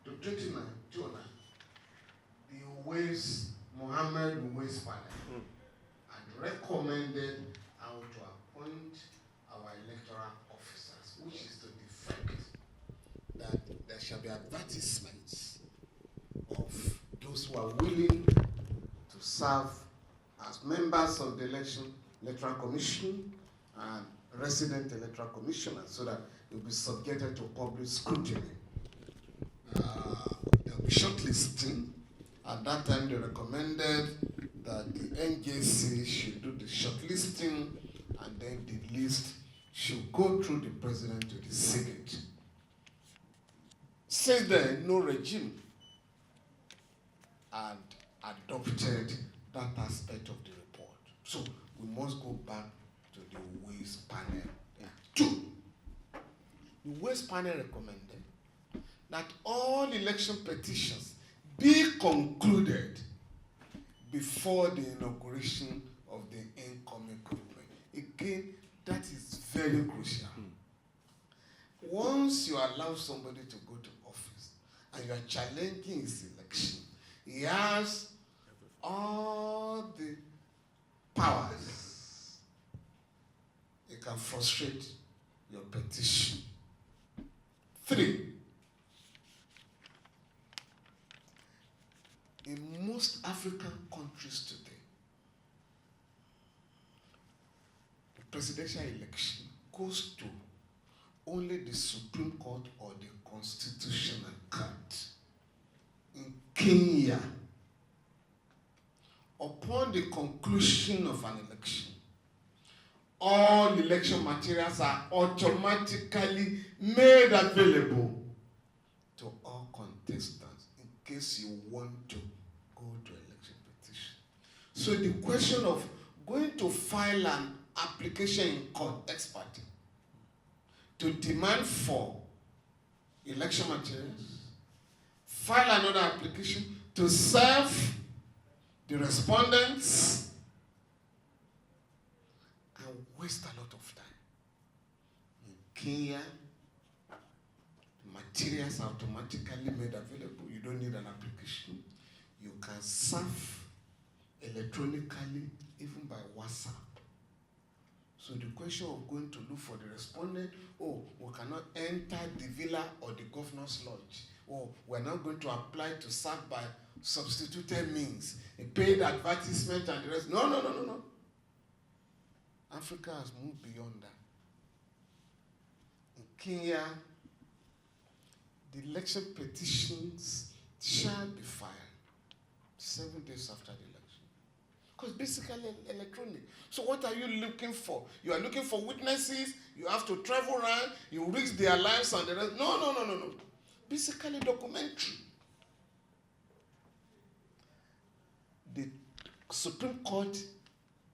to 29, the Mohammed Uwais panel had recommended how to appoint our electoral officers, which is to the effect that there shall be advertisements of those who are willing to serve as members of the Electoral Commission and resident electoral commissioners, so that they'll be subjected to public scrutiny. They'll be shortlisting. At that time, they recommended that the NJC should do the shortlisting, and then the list should go through the president to the Senate. Since then, no regime had adopted that aspect of the report. So we must go back to the Uwais panel. 2, the Uwais panel recommended that all election petitions be concluded before the inauguration of the incoming government. Again, that is very crucial. Once you allow somebody to go to office and you are challenging his election, he has all the powers. He can frustrate your petition. 3, in most African countries today, the presidential election goes to only the Supreme Court or the Constitutional Court. In Kenya, upon the conclusion of an election, all election materials are automatically made available to all contestants in case you want to go to election petition. So the question of going to file an application in court, expert, to demand for election materials, file another application to serve the respondents, and waste a lot of time. In Kenya, the materials are automatically made available. You don't need an application. You can serve electronically, even by WhatsApp. So the question of going to look for the respondent, we cannot enter the villa or the governor's lodge. We're not going to apply to serve by substituted means, a paid advertisement and the rest. No. Africa has moved beyond that. In Kenya, the election petitions shall be filed 7 days after the election. Because basically electronic. So what are you looking for? You are looking for witnesses, you have to travel around, you risk their lives and the rest. No. Basically documentary. The Supreme Court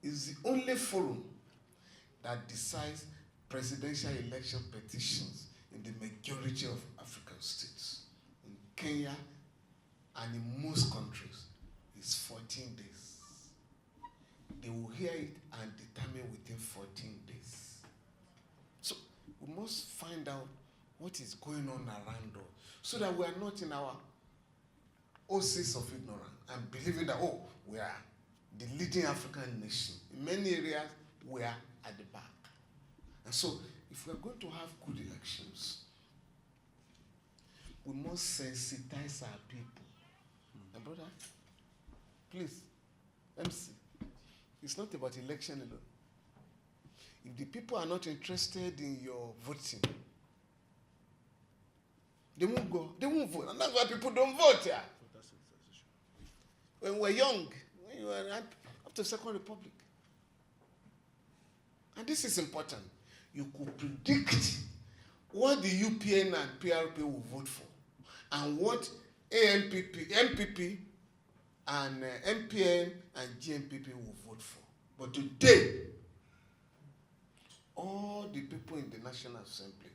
is the only forum that decides presidential election petitions in the majority of African states. In Kenya and in most countries, it's 14 days. They will hear it and determine within 14 days. So we must find out what is going on around us so that we are not in our oasis of ignorance and believing that, we are the leading African nation. In many areas, we are at the back. And so, if we are going to have good elections, we must sensitize our people. And brother, please, MC, it's not about election alone. If the people are not interested in your voting, they won't go. They won't vote. And that's why people don't vote here. When we were young, when you were up to Second Republic. And this is important. You could predict what the UPN and PRP will vote for and what MPP and MPN and GMPP will vote for. But today, all the people in the National Assembly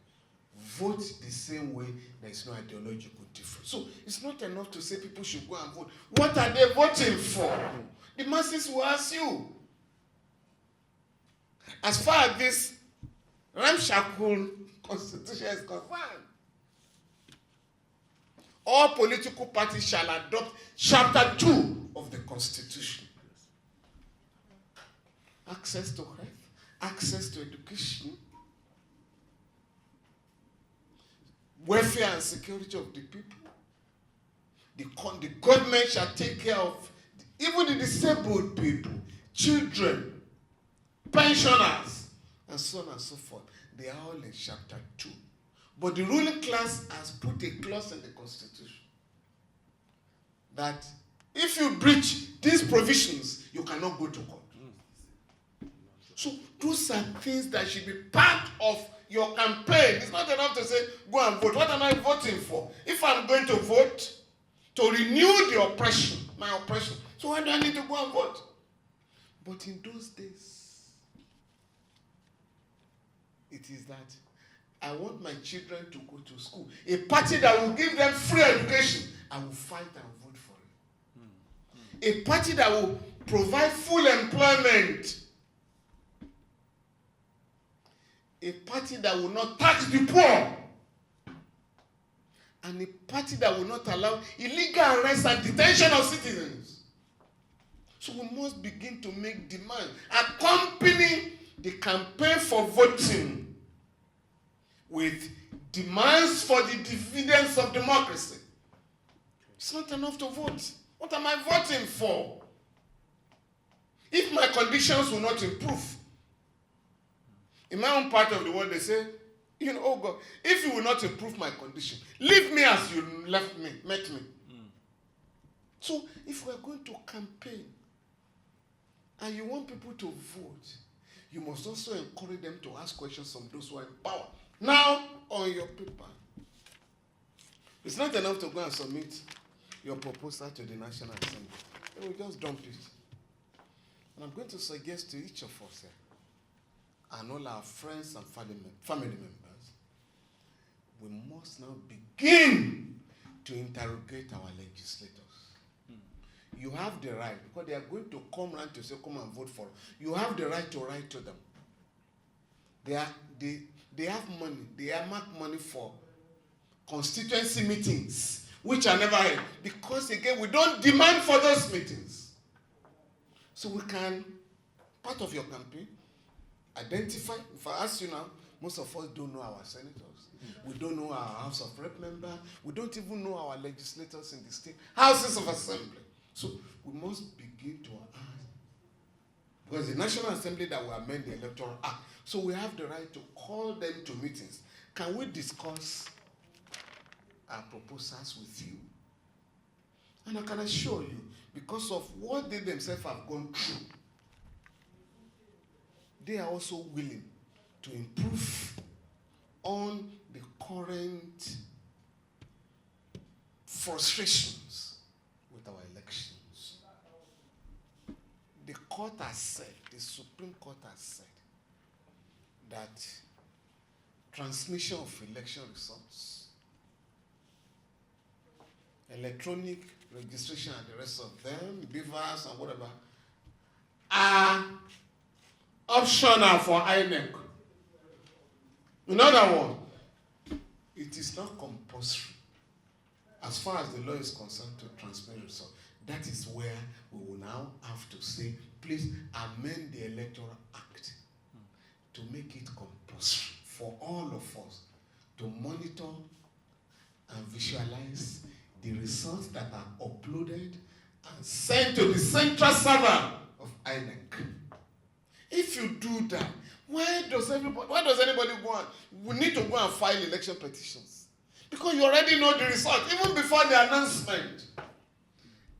vote the same way. There is no ideological difference. So it's not enough to say people should go and vote. What are they voting for? The masses will ask you. As far as this ramshackle constitution is concerned, all political parties shall adopt Chapter 2 of the Constitution. Access to health, access to education, welfare and security of the people. The government shall take care of even the disabled people, children, pensioners, and so on and so forth. They are all in Chapter 2. But the ruling class has put a clause in the Constitution that if you breach these provisions, you cannot go to court. So those are things that should be part of your campaign. It's not enough to say, go and vote. What am I voting for? If I'm going to vote to renew the oppression, my oppression, so why do I need to go and vote? But in those days, it is that I want my children to go to school. A party that will give them free education, I will fight and vote for it. A party that will provide full employment. A party that will not tax the poor. And a party that will not allow illegal arrest and detention of citizens. So we must begin to make demands. Accompany the campaign for voting with demands for the dividends of democracy. It's not enough to vote. What am I voting for? If my conditions will not improve, in my own part of the world, they say, oh God, if you will not improve my condition, leave me as you met me. So if we are going to campaign and you want people to vote, you must also encourage them to ask questions from those who are in power. Now, on your paper, it's not enough to go and submit your proposal to the National Assembly. They will just dump it. And I'm going to suggest to each of us here, and all our friends and family members, we must now begin to interrogate our legislators. You have the right, because they are going to come around to say, come and vote for us. You have the right to write to them. They have money. They have marked money for constituency meetings, which are never held. Because, again, we don't demand for those meetings. So we can, part of your campaign, identify. If I ask you now, most of us don't know our senators. We don't know our House of Rep member. We don't even know our legislators in the state houses of assembly. So we must begin to ask. Because the National Assembly that will amend the Electoral Act. So we have the right to call them to meetings. Can we discuss our proposals with you? And I can assure you, because of what they themselves have gone through, they are also willing to improve on the current frustrations with our elections. The court has said, the Supreme Court has said, that transmission of election results, electronic registration and the rest of them, beavers and whatever, are optional for INEC. In other words, it is not compulsory as far as the law is concerned to transmit results. That is where we will now have to say, please amend the Electoral Act to make it compulsory for all of us to monitor and visualize the results that are uploaded and sent to the central server of INEC. If you do that, why does anybody go on? We need to go and file election petitions. Because you already know the result, even before the announcement.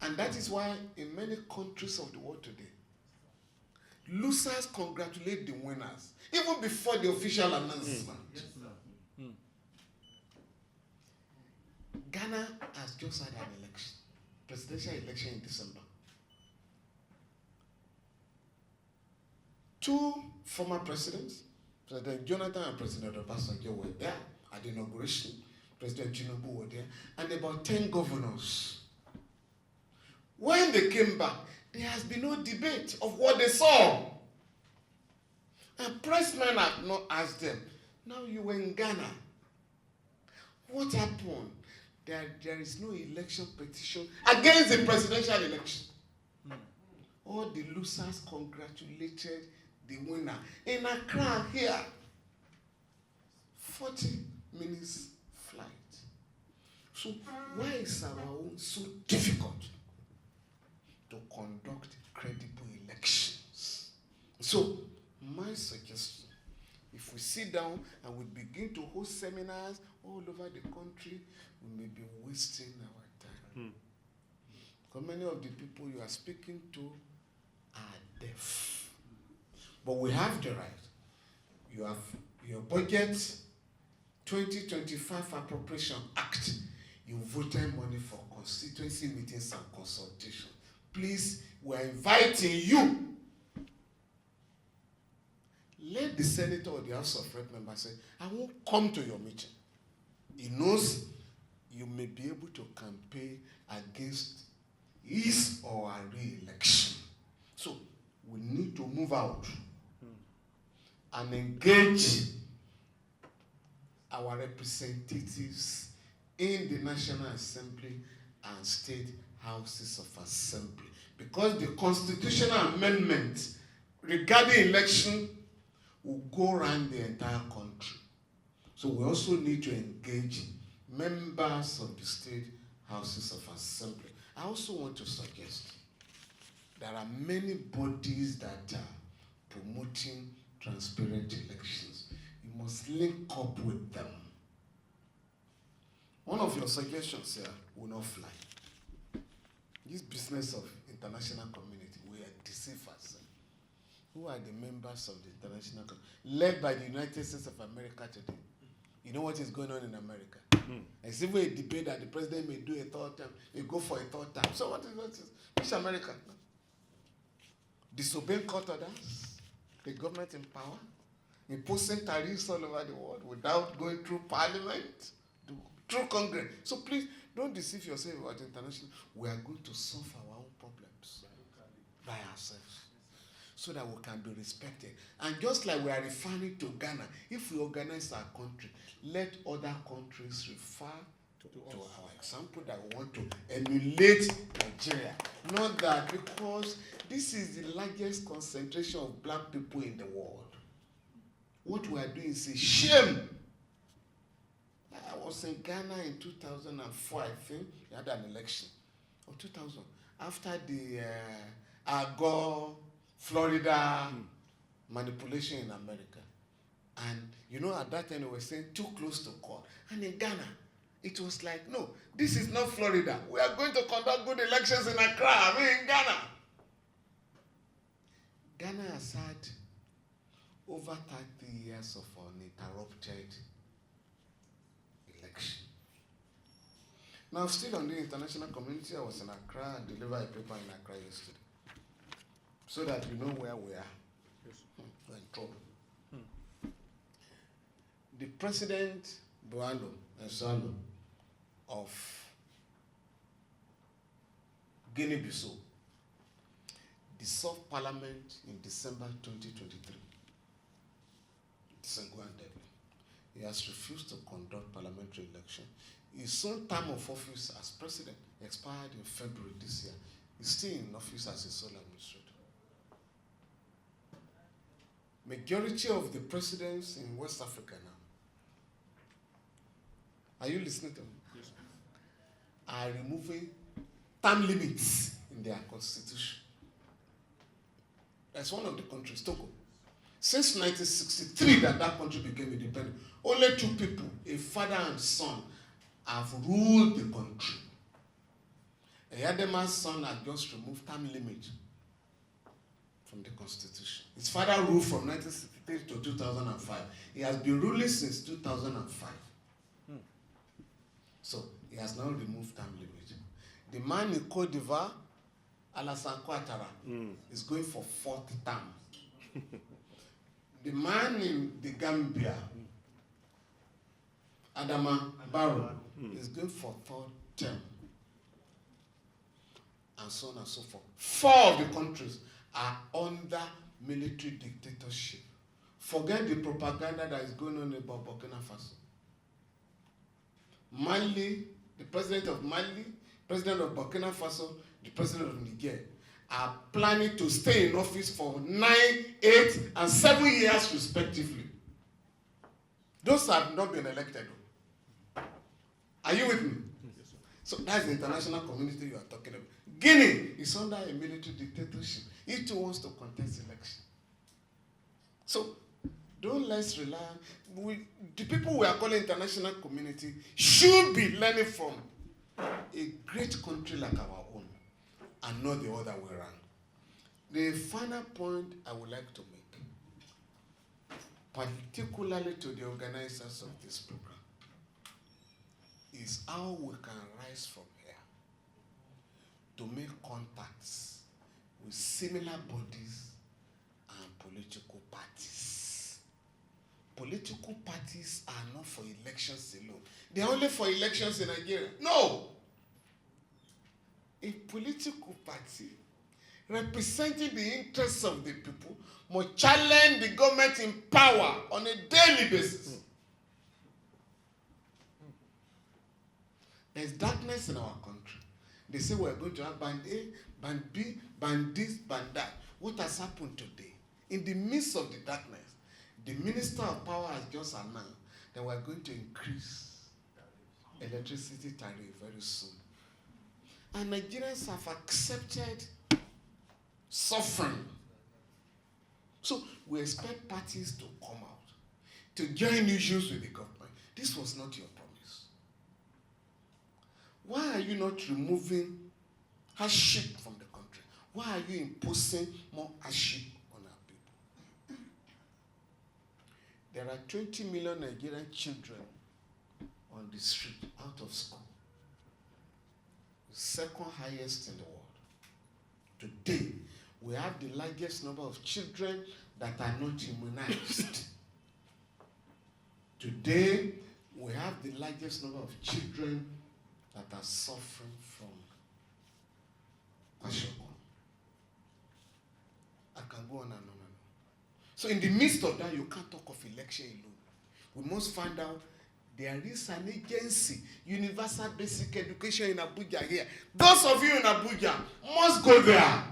And that is why in many countries of the world today, losers congratulate the winners, even before the official announcement. Ghana has just had an election, presidential election in December. 2 former presidents, President Jonathan and President Obasanjo, were there at the inauguration. President Tinubu were there, and about 10 governors. When they came back, there has been no debate of what they saw. And pressmen have not asked them, now you were in Ghana. What happened? there is no election petition against the presidential election. All the losers congratulated the winner. In Accra here, 40 minutes flight. So why is our own so difficult to conduct credible elections? So my suggestion, if we sit down and we begin to host seminars all over the country, we may be wasting our time. Because many of the people you are speaking to are deaf. But we have the right. You have your budget, 2025 Appropriation Act. You voted money for constituency meetings and consultation. Please, we're inviting you. Let the senator or the House of Rep member say, I won't come to your meeting. He knows you may be able to campaign against his or her re-election. So we need to move out and engage our representatives in the National Assembly and state houses of assembly. Because the constitutional amendment regarding election will go around the entire country. So we also need to engage members of the state houses of assembly. I also want to suggest there are many bodies that are promoting transparent elections. You must link up with them. One of your suggestions here will not fly. This business of international community, we are deceivers. Who are the members of the international community? Led by the United States of America today. You know what is going on in America? It's even a debate that the president may do a third term, may go for a third term. So what is which America? Disobeying court orders, the government in power, imposing tariffs all over the world without going through parliament, through Congress. So please, don't deceive yourself about international. We are going to solve our own problems by ourselves so that we can be respected. And just like we are referring to Ghana, if we organize our country, let other countries refer to our example that we want to emulate Nigeria. Not that, because this is the largest concentration of black people in the world. What we are doing is a shame. I was in Ghana in 2004, I think. We had an election. Or 2000. After the Agor, Florida manipulation in America. And, you know, at that time, they were saying too close to court. And in Ghana, it was like, no, this is not Florida. We are going to conduct good elections in Accra, in Ghana. Ghana has had over 30 years of uninterrupted election. Now, still on the international community, I was in Accra and delivered a paper in Accra yesterday. So that we know where we are. Yes. We're in trouble. The President Buhalo Ensalo of Guinea-Bissau dissolved Parliament in December 2023. He has refused to conduct parliamentary election. His own term of office as president expired in February this year. He's still in office as a sole administrator. Majority of the presidents in West Africa now, are you listening to me? Yes. Are removing term limits in their constitution. That's one of the countries, Togo. Since 1963 that country became independent, only two people, a father and son, have ruled the country. Eyadema's son had just removed term limit from the constitution. His father ruled from 1963 to 2005. He has been ruling since 2005. So he has now removed term limit. The man in Cote d'Ivoire, Alassane Ouattara, is going for fourth term. The man in the Gambia, Adama Barrow, is going for third term. And so on and so forth. 4 of the countries are under military dictatorship. Forget the propaganda that is going on about Burkina Faso. Mali, the president of Mali, president of Burkina Faso, the president of Niger are planning to stay in office for 9, 8, and 7 years respectively. Those have not been elected. Are you with me? Yes, sir. So that's the international community you are talking about. Guinea is under a military dictatorship. It too wants to contest election. So don't let's rely on the people we are calling international community should be learning from a great country like our own and not the other way around. The final point I would like to make, particularly to the organizers of this program, is how we can rise from here to make contacts with similar bodies and political parties. Political parties are not for elections alone. They are only for elections in Nigeria. No! A political party representing the interests of the people must challenge the government in power on a daily basis. There's darkness in our country. They say we're going to have band A, band B, band this, band that. What has happened today? In the midst of the darkness, the Minister of Power has just announced that we're going to increase electricity tariff very soon. And Nigerians have accepted suffering. So we expect parties to come out, to join issues with the government. This was not your promise. Why are you not removing hardship from the country? Why are you imposing more hardship on our people? There are 20 million Nigerian children on the street out of school. The second highest in the world. Today, we have the largest number of children that are not immunized. Today, we have the largest number of children that are suffering from kwashiorkor. I can go on and on and on. So in the midst of that, you can't talk of election alone. We must find out there is an agency, Universal Basic Education in Abuja here. Those of you in Abuja must go there.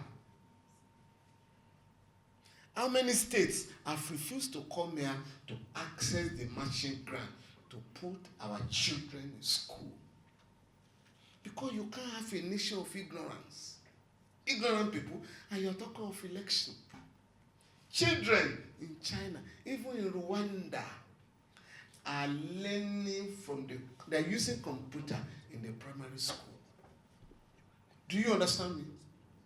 How many states have refused to come here to access the matching grant to put our children in school? Because you can't have a nation of ignorance. Ignorant people, and you're talking of election. Children in China, even in Rwanda, are learning from they're using computer in the primary school. Do you understand me?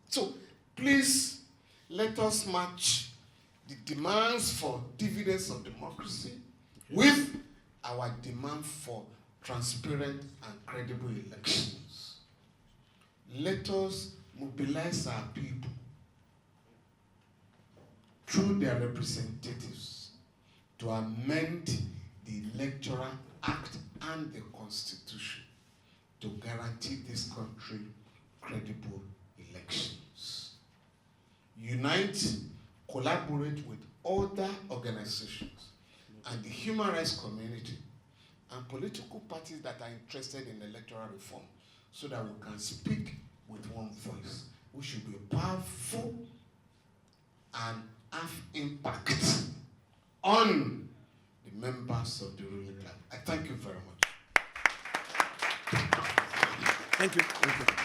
So, please, let us match the demands for dividends of democracy with our demand for transparent and credible elections. Let us mobilize our people through their representatives to amend the Electoral Act and the Constitution to guarantee this country credible elections. Unite, collaborate with other organizations and the human rights community and political parties that are interested in electoral reform so that we can speak with one voice. We should be powerful and have impact on the members of the ruling class. I thank you very much. Thank you. Thank you.